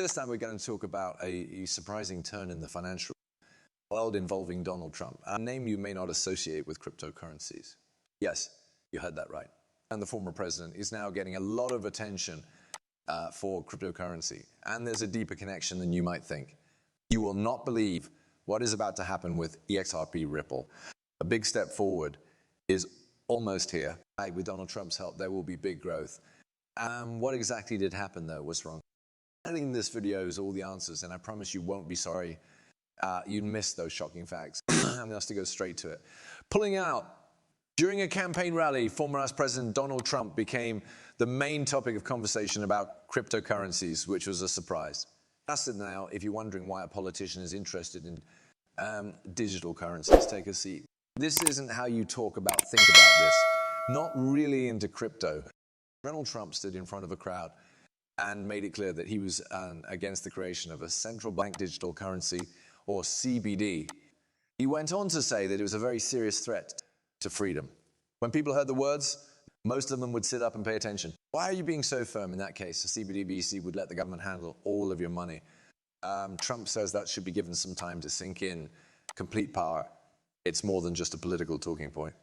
This time we're going to talk about a surprising turn in the financial world involving Donald Trump, a name you may not associate with cryptocurrencies. Yes, you heard that right. And the former president is now getting a lot of attention for cryptocurrency. And there's a deeper connection than you might think. You will not believe what is about to happen with EXRP Ripple. A big step forward is almost here. With Donald Trump's help, there will be big growth. What exactly did happen, though, was wrong. Editing this video is all the answers, and I promise you won't be sorry you missed those shocking facts. I'm going to go straight to it. Pulling out. During a campaign rally, former US President Donald Trump became the main topic of conversation about cryptocurrencies, which was a surprise. That's it now, if you're wondering why a politician is interested in digital currencies, take a seat. This isn't how you think about this. Not really into crypto. Donald Trump stood in front of a crowd and made it clear that he was against the creation of a central bank digital currency, or CBD. He went on to say that it was a very serious threat to freedom. When people heard the words, most of them would sit up and pay attention. Why are you being so firm in that case? The CBDC would let the government handle all of your money. Trump says that should be given some time to sink in. Complete power. It's more than just a political talking point.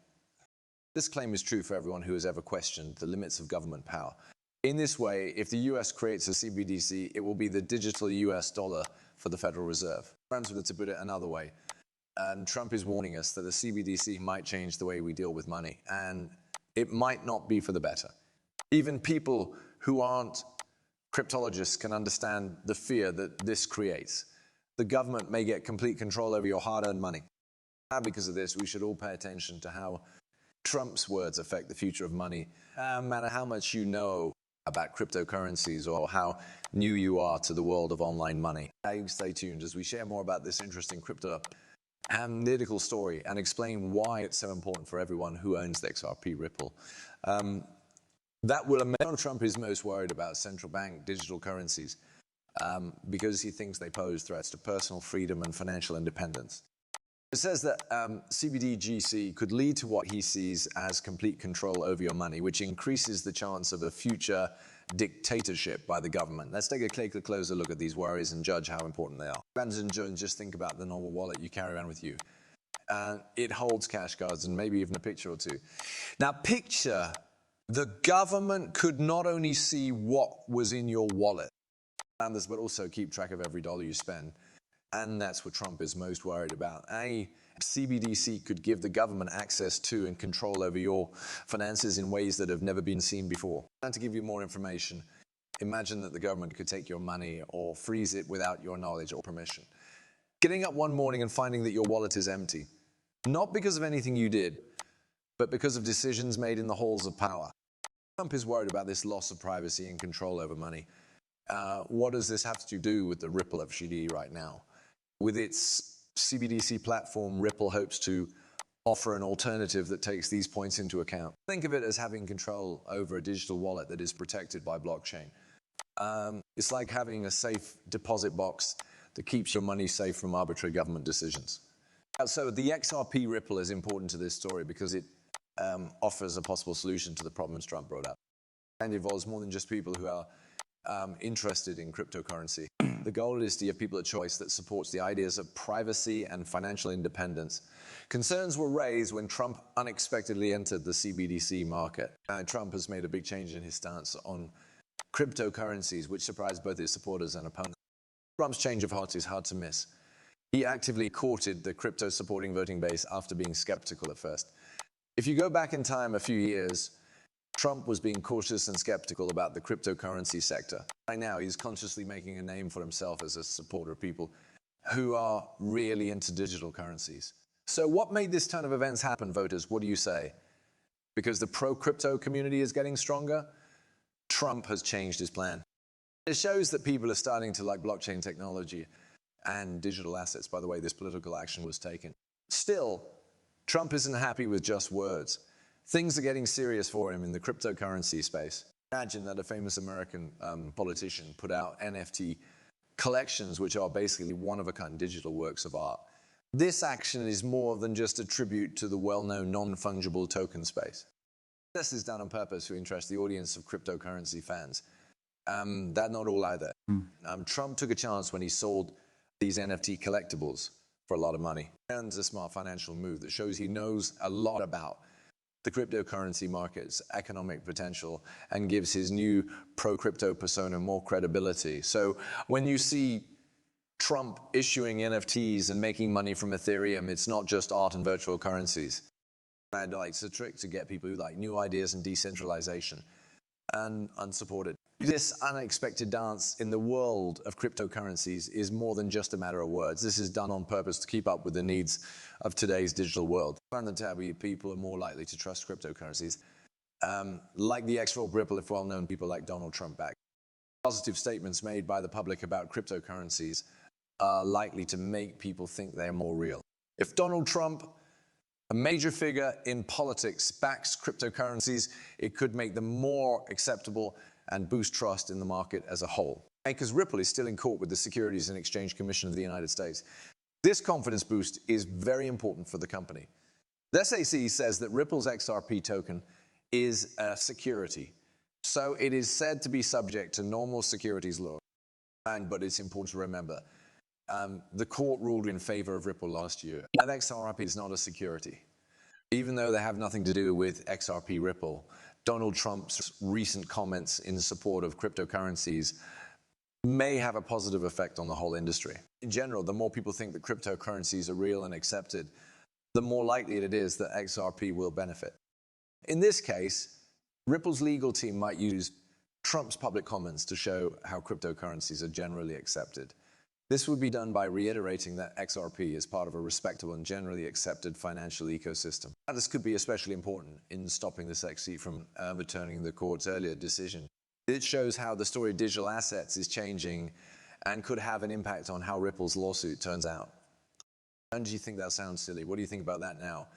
This claim is true for everyone who has ever questioned the limits of government power. In this way, if the US creates a CBDC, it will be the digital US dollar for the Federal Reserve. To put it another way, Trump is warning us that the CBDC might change the way we deal with money, and it might not be for the better. Even people who aren't cryptologists can understand the fear that this creates. The government may get complete control over your hard-earned money. And because of this, we should all pay attention to how Trump's words affect the future of money, no matter how much you know about cryptocurrencies or how new you are to the world of online money. Stay tuned as we share more about this interesting crypto analytical story and explain why it's so important for everyone who owns the XRP Ripple. Donald Trump is most worried about central bank digital currencies because he thinks they pose threats to personal freedom and financial independence. It says that CBDGC could lead to what he sees as complete control over your money, which increases the chance of a future dictatorship by the government. Let's take a closer look at these worries and judge how important they are. And just think about the normal wallet you carry around with you. It holds cash cards and maybe even a picture or two. Now picture the government could not only see what was in your wallet, but also keep track of every dollar you spend. And that's what Trump is most worried about. A CBDC could give the government access to and control over your finances in ways that have never been seen before. And to give you more information, imagine that the government could take your money or freeze it without your knowledge or permission. Getting up one morning and finding that your wallet is empty, not because of anything you did, but because of decisions made in the halls of power. Trump is worried about this loss of privacy and control over money. What does this have to do with the Ripple FGD right now? With its CBDC platform, Ripple hopes to offer an alternative that takes these points into account. Think of it as having control over a digital wallet that is protected by blockchain. It's like having a safe deposit box that keeps your money safe from arbitrary government decisions. So the XRP Ripple is important to this story because it offers a possible solution to the problems Trump brought up. And involves more than just people who are interested in cryptocurrency. The goal is to give people a choice that supports the ideas of privacy and financial independence. Concerns were raised when Trump unexpectedly entered the CBDC market. Trump has made a big change in his stance on cryptocurrencies, which surprised both his supporters and opponents. Trump's change of heart is hard to miss. He actively courted the crypto-supporting voting base after being skeptical at first. If you go back in time a few years, Trump was being cautious and skeptical about the cryptocurrency sector. Right now, he's consciously making a name for himself as a supporter of people who are really into digital currencies. So what made this turn of events happen, voters? What do you say? Because the pro-crypto community is getting stronger? Trump has changed his plan. It shows that people are starting to like blockchain technology and digital assets, by the way this political action was taken. Still, Trump isn't happy with just words. Things are getting serious for him in the cryptocurrency space. Imagine that a famous American politician put out NFT collections, which are basically one-of-a-kind digital works of art. This action is more than just a tribute to the well-known non-fungible token space. This is done on purpose to interest the audience of cryptocurrency fans. That's not all either. Trump took a chance when he sold these NFT collectibles for a lot of money. And it's a smart financial move that shows he knows a lot about the cryptocurrency market's economic potential and gives his new pro-crypto persona more credibility. So when you see Trump issuing NFTs and making money from Ethereum, it's not just art and virtual currencies. And it's a trick to get people who like new ideas and decentralization and unsupported. This unexpected dance in the world of cryptocurrencies is more than just a matter of words. This is done on purpose to keep up with the needs of today's digital world. And the tabby people are more likely to trust cryptocurrencies. Like the ex-Rob Ripple, if well-known people like Donald Trump back. Positive statements made by the public about cryptocurrencies are likely to make people think they're more real. If Donald Trump, a major figure in politics, backs cryptocurrencies, it could make them more acceptable and boost trust in the market as a whole. Because Ripple is still in court with the Securities and Exchange Commission of the United States. This confidence boost is very important for the company. The SEC says that Ripple's XRP token is a security, so it is said to be subject to normal securities law. But it's important to remember, the court ruled in favor of Ripple last year. That XRP is not a security. Even though they have nothing to do with XRP Ripple, Donald Trump's recent comments in support of cryptocurrencies may have a positive effect on the whole industry. In general, the more people think that cryptocurrencies are real and accepted, the more likely it is that XRP will benefit. In this case, Ripple's legal team might use Trump's public comments to show how cryptocurrencies are generally accepted. This would be done by reiterating that XRP is part of a respectable and generally accepted financial ecosystem. Now, this could be especially important in stopping the SEC from overturning the court's earlier decision. It shows how the story of digital assets is changing and could have an impact on how Ripple's lawsuit turns out. And do you think that sounds silly? What do you think about that now?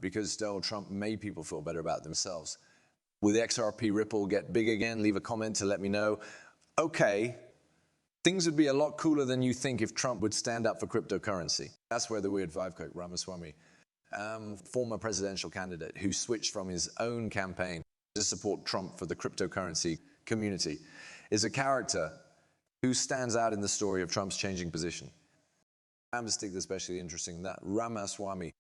Because Donald Trump made people feel better about themselves. Will the XRP Ripple get big again? Leave a comment to let me know. Okay. Things would be a lot cooler than you think if Trump would stand up for cryptocurrency. That's where the weird vibe coat, Ramaswamy, former presidential candidate who switched from his own campaign to support Trump for the cryptocurrency community, is a character who stands out in the story of Trump's changing position. I'm especially interesting that Ramaswamy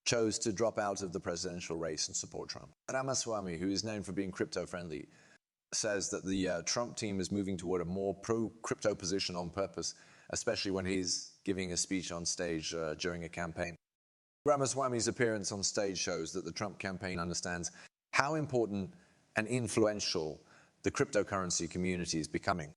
chose to drop out of the presidential race and support Trump. Ramaswamy, who is known for being crypto-friendly, says that the Trump team is moving toward a more pro-crypto position on purpose, especially when he's giving a speech on stage during a campaign. Ramaswamy's appearance on stage shows that the Trump campaign understands how important and influential the cryptocurrency community is becoming.